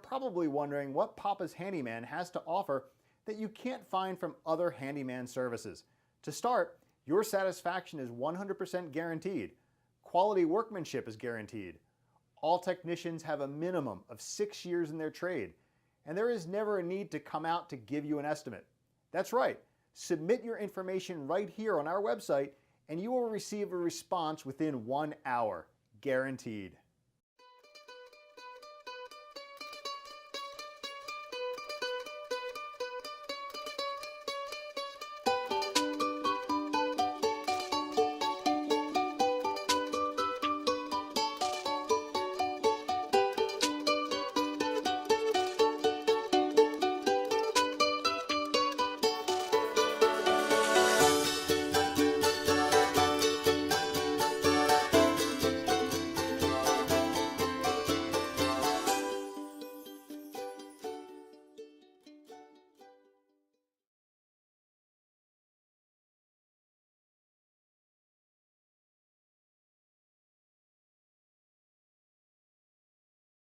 probably wondering what Papa's Handyman has to offer that you can't find from other handyman services. To start, your satisfaction is 100% guaranteed. Quality workmanship is guaranteed. All technicians have a minimum of 6 years in their trade, and there is never a need to come out to give you an estimate. That's right, submit your information right here on our website and you will receive a response within 1 hour, guaranteed.